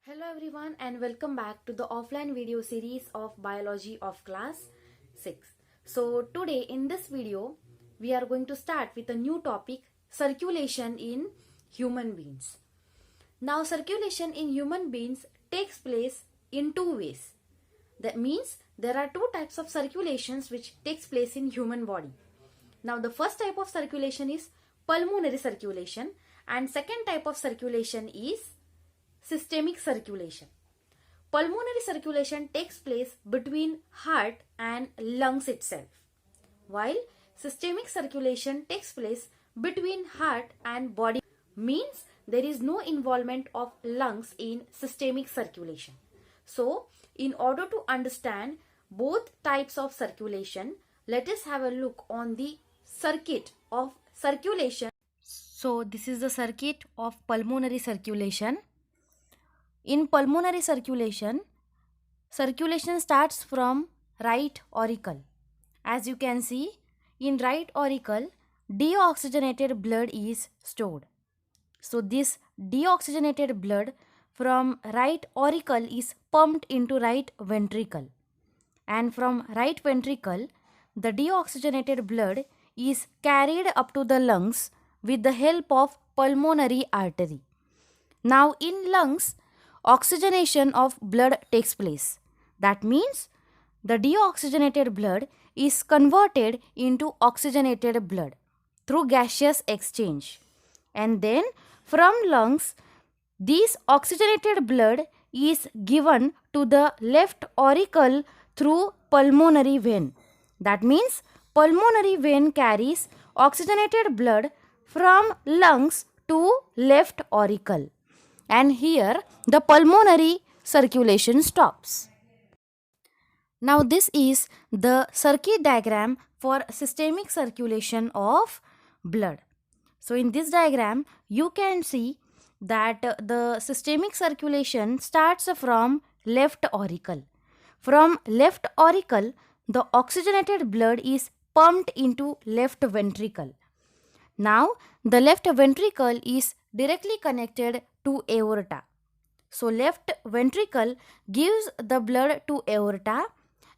Hello everyone and welcome back to the offline video series of Biology of class 6. So today in this video we are going to start with a new topic, circulation in human beings. Now circulation in human beings takes place in two ways. That means there are two types of circulations which takes place in human body. Now the first type of circulation is pulmonary circulation and second type of circulation is systemic circulation. Pulmonary circulation takes place between heart and lungs itself, while systemic circulation takes place between heart and body. Means there is no involvement of lungs in systemic circulation. So, in order to understand both types of circulation, let us have a look on the circuit of circulation. So, this is the circuit of pulmonary circulation. In pulmonary circulation, circulation starts from right auricle. As you can see, in right auricle, deoxygenated blood is stored. So this deoxygenated blood from right auricle is pumped into right ventricle. And from right ventricle, the deoxygenated blood is carried up to the lungs with the help of pulmonary artery. Now in lungs, oxygenation of blood takes place. That means the deoxygenated blood is converted into oxygenated blood through gaseous exchange. And then from lungs, this oxygenated blood is given to the left auricle through pulmonary vein. That means pulmonary vein carries oxygenated blood from lungs to left auricle. And here the pulmonary circulation stops. Now this is the circuit diagram for systemic circulation of blood. So in this diagram you can see that the systemic circulation starts from left auricle. From left auricle, the oxygenated blood is pumped into left ventricle. Now the left ventricle is directly connected to aorta. So left ventricle gives the blood to aorta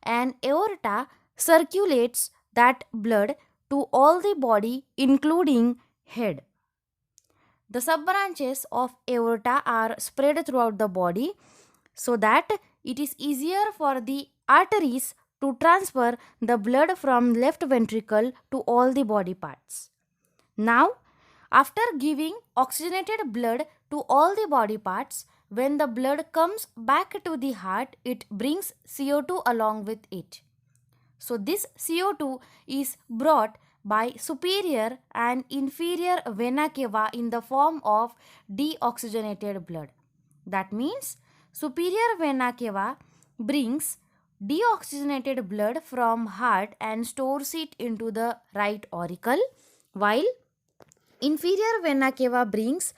and aorta circulates that blood to all the body including head. The sub-branches of aorta are spread throughout the body so that it is easier for the arteries to transfer the blood from left ventricle to all the body parts. Now, after giving oxygenated blood to all the body parts, when the blood comes back to the heart, it brings CO2 along with it. So this CO2 is brought by superior and inferior vena cava in the form of deoxygenated blood. That means superior vena cava brings deoxygenated blood from heart and stores it into the right auricle, while inferior vena cava brings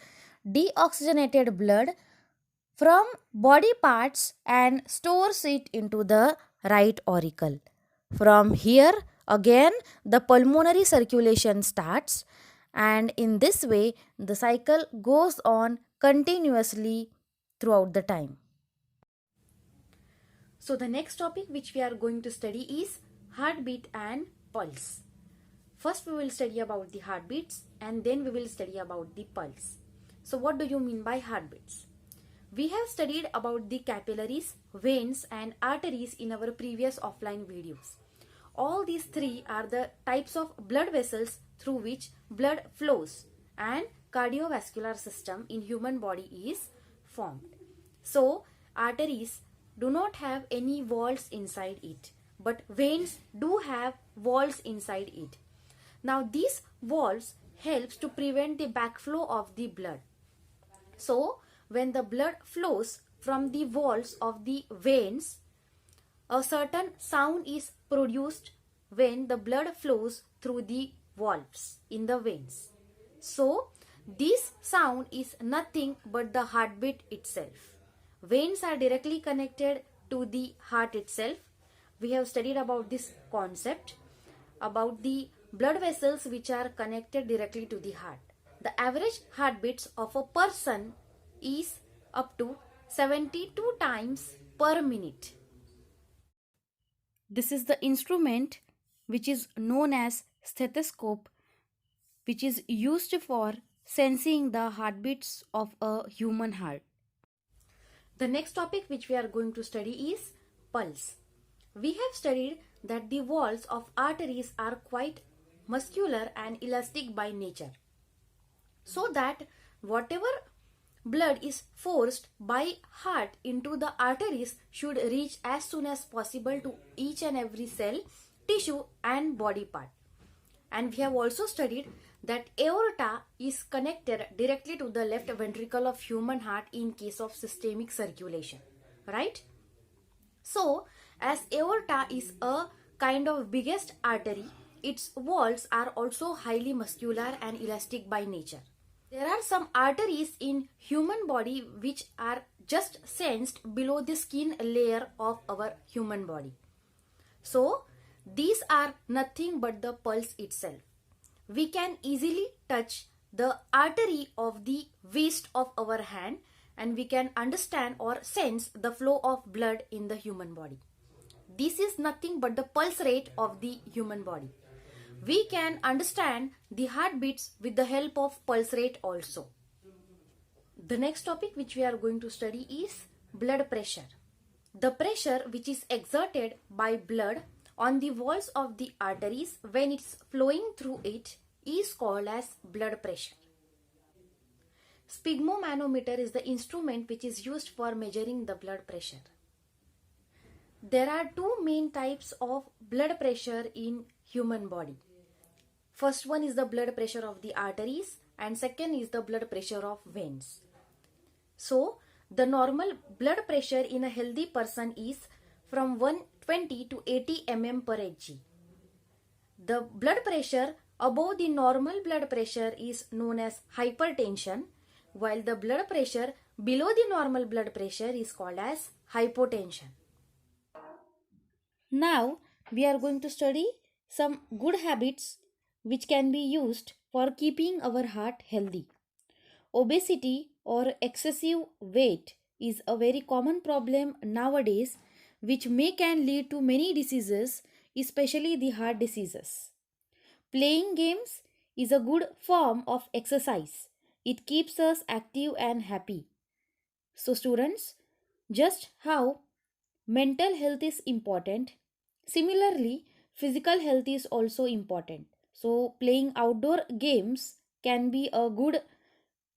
deoxygenated blood from body parts and stores it into the right auricle. From here again the pulmonary circulation starts, and in this way the cycle goes on continuously throughout the time. So the next topic which we are going to study is heartbeat and pulse. First we will study about the heartbeats and then we will study about the pulse. So what do you mean by heartbeats? We have studied about the capillaries, veins and arteries in our previous offline videos. All these three are the types of blood vessels through which blood flows and cardiovascular system in human body is formed. So arteries do not have any walls inside it, but veins do have walls inside it. Now these walls helps to prevent the backflow of the blood. So when the blood flows from the walls of the veins, a certain sound is produced when the blood flows through the valves in the veins. So this sound is nothing but the heartbeat itself. Veins are directly connected to the heart itself. We have studied about this concept, about the blood vessels which are connected directly to the heart. The average heartbeats of a person is up to 72 times per minute. This is the instrument which is known as stethoscope, which is used for sensing the heartbeats of a human heart. The next topic which we are going to study is pulse. We have studied that the walls of arteries are quite muscular and elastic by nature, so that whatever blood is forced by heart into the arteries should reach as soon as possible to each and every cell, tissue and body part. And we have also studied that aorta is connected directly to the left ventricle of human heart in case of systemic circulation, right? So, as aorta is a kind of biggest artery, its walls are also highly muscular and elastic by nature. There are some arteries in human body which are just sensed below the skin layer of our human body. So, these are nothing but the pulse itself. We can easily touch the artery of the waist of our hand and we can understand or sense the flow of blood in the human body. This is nothing but the pulse rate of the human body. We can understand the heartbeats with the help of pulse rate also. The next topic which we are going to study is blood pressure. The pressure which is exerted by blood on the walls of the arteries when it's flowing through it is called as blood pressure. Sphygmomanometer is the instrument which is used for measuring the blood pressure. There are two main types of blood pressure in human body. First one is the blood pressure of the arteries and second is the blood pressure of veins. So, the normal blood pressure in a healthy person is from 120 to 80 mm per Hg. The blood pressure above the normal blood pressure is known as hypertension, while the blood pressure below the normal blood pressure is called as hypotension. Now, we are going to study some good habits which can be used for keeping our heart healthy. Obesity or excessive weight is a very common problem nowadays which can lead to many diseases, especially the heart diseases. Playing games is a good form of exercise. It keeps us active and happy. So students, just how mental health is important, similarly physical health is also important. So playing outdoor games can be a good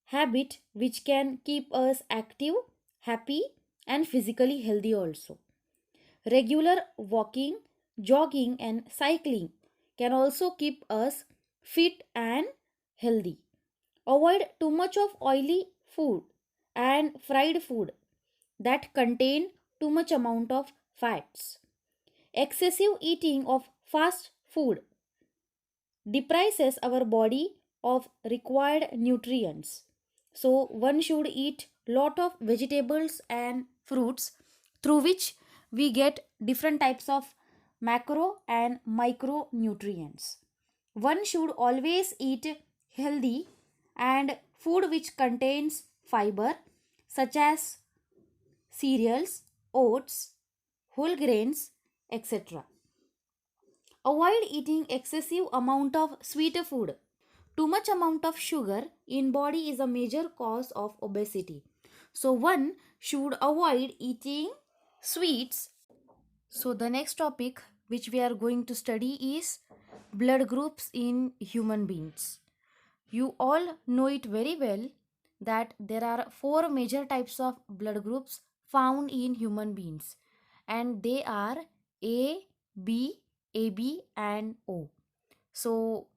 habit which can keep us active, happy and physically healthy also. Regular walking, jogging and cycling can also keep us fit and healthy. Avoid too much of oily food and fried food that contain too much amount of fats. Excessive eating of fast food deprives our body of required nutrients. So one should eat lot of vegetables and fruits through which we get different types of macro and micronutrients. One should always eat healthy and food which contains fiber such as cereals, oats, whole grains, etc. Avoid eating excessive amount of sweet food. Too much amount of sugar in body is a major cause of obesity. So one should avoid eating sweets. So the next topic which we are going to study is blood groups in human beings. You all know it very well that there are four major types of blood groups found in human beings and they are A, B, AB and O. So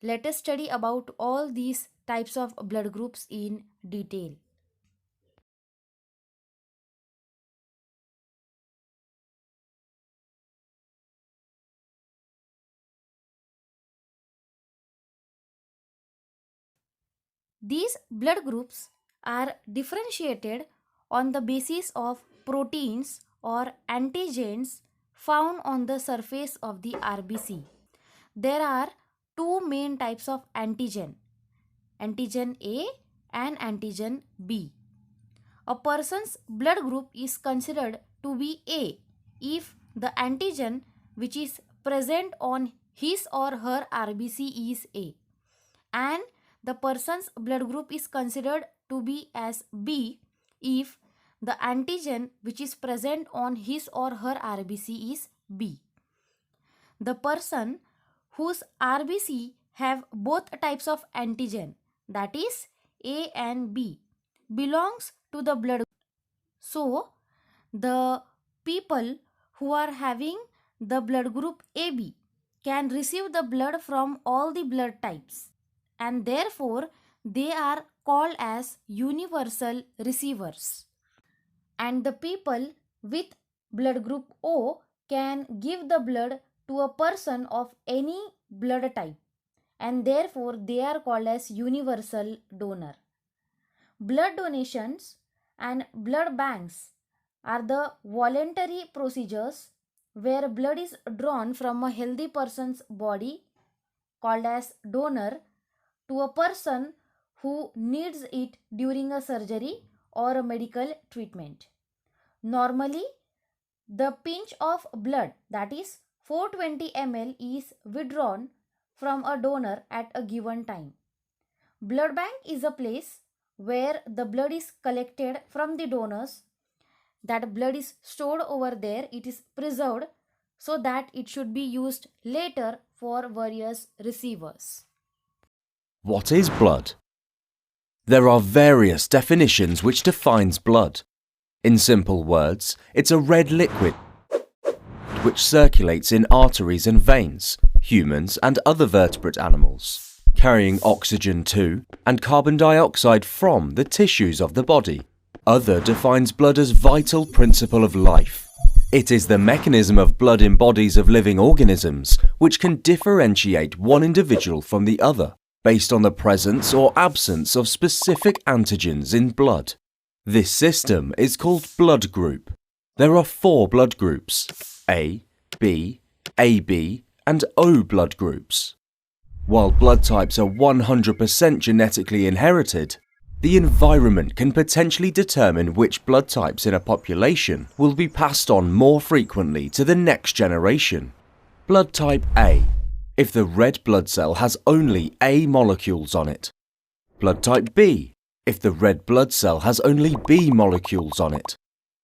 let us study about all these types of blood groups in detail. These blood groups are differentiated on the basis of proteins or antigens found on the surface of the RBC. There are two main types of antigen A and antigen B. a person's blood group is considered to be A if the antigen which is present on his or her RBC is A, and the person's blood group is considered to be as B if the antigen which is present on his or her RBC is B. The person whose RBC have both types of antigen, that is A and B, belongs to the blood group. So, the people who are having the blood group AB can receive the blood from all the blood types, and therefore they are called as universal receivers. And the people with blood group O can give the blood to a person of any blood type, and therefore they are called as universal donor. Blood donations and blood banks are the voluntary procedures where blood is drawn from a healthy person's body, called as donor, to a person who needs it during a surgery or a medical treatment. Normally, the pinch of blood, that is 420 ml, is withdrawn from a donor at a given time. Blood bank is a place where the blood is collected from the donors. That blood is stored over there, it is preserved so that it should be used later for various receivers. What is blood? There are various definitions which defines blood. In simple words, it's a red liquid which circulates in arteries and veins, humans and other vertebrate animals, carrying oxygen to and carbon dioxide from the tissues of the body. Other defines blood as vital principle of life. It is the mechanism of blood in bodies of living organisms which can differentiate one individual from the other based on the presence or absence of specific antigens in blood. This system is called blood group. There are 4 blood groups: A, B, AB, and O blood groups. While blood types are 100% genetically inherited, the environment can potentially determine which blood types in a population will be passed on more frequently to the next generation. Blood type A, if the red blood cell has only A molecules on it. Blood type B, if the red blood cell has only B molecules on it.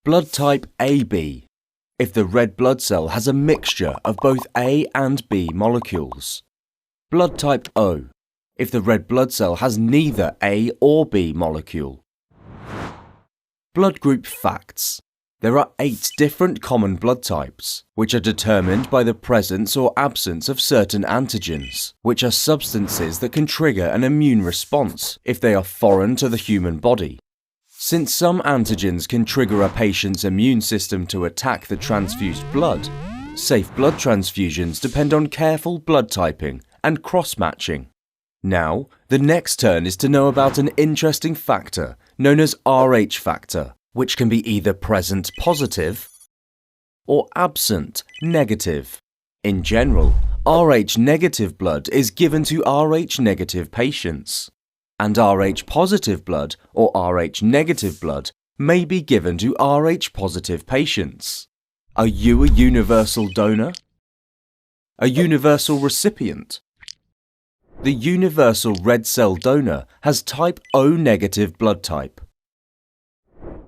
Blood type AB, if the red blood cell has a mixture of both A and B molecules. Blood type O, if the red blood cell has neither A or B molecule. Blood group facts. There are 8 different common blood types, which are determined by the presence or absence of certain antigens, which are substances that can trigger an immune response if they are foreign to the human body. Since some antigens can trigger a patient's immune system to attack the transfused blood, safe blood transfusions depend on careful blood typing and cross-matching. Now, the next turn is to know about an interesting factor known as Rh factor, which can be either present positive or absent negative. In general, Rh negative blood is given to Rh negative patients, and Rh positive blood or Rh negative blood may be given to Rh positive patients. Are you a universal donor? A universal recipient? The universal red cell donor has type O negative blood type.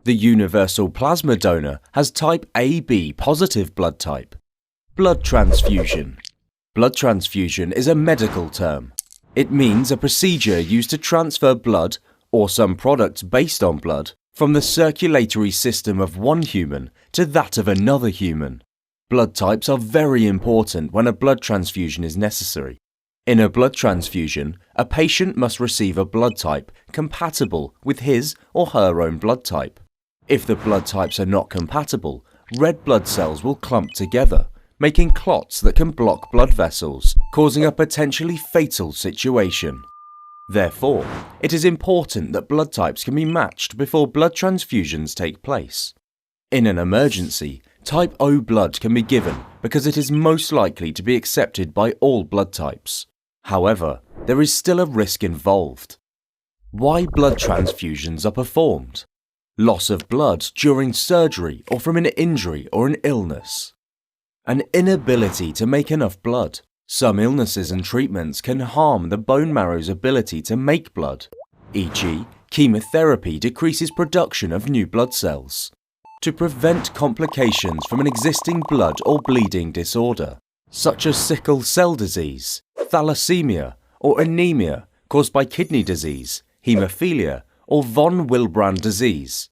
The universal plasma donor has type AB positive blood type. Blood transfusion. Blood transfusion is a medical term. It means a procedure used to transfer blood, or some products based on blood, from the circulatory system of one human to that of another human. Blood types are very important when a blood transfusion is necessary. In a blood transfusion, a patient must receive a blood type compatible with his or her own blood type. If the blood types are not compatible, red blood cells will clump together, making clots that can block blood vessels, causing a potentially fatal situation. Therefore, it is important that blood types can be matched before blood transfusions take place. In an emergency, type O blood can be given because it is most likely to be accepted by all blood types. However, there is still a risk involved. Why blood transfusions are performed? loss of blood during surgery or from an injury or an illness. An inability to make enough blood. Some illnesses and treatments can harm the bone marrow's ability to make blood, e.g., chemotherapy decreases production of new blood cells. To prevent complications from an existing blood or bleeding disorder, such as sickle cell disease, thalassemia, or anemia caused by kidney disease, haemophilia, or von Willebrand disease.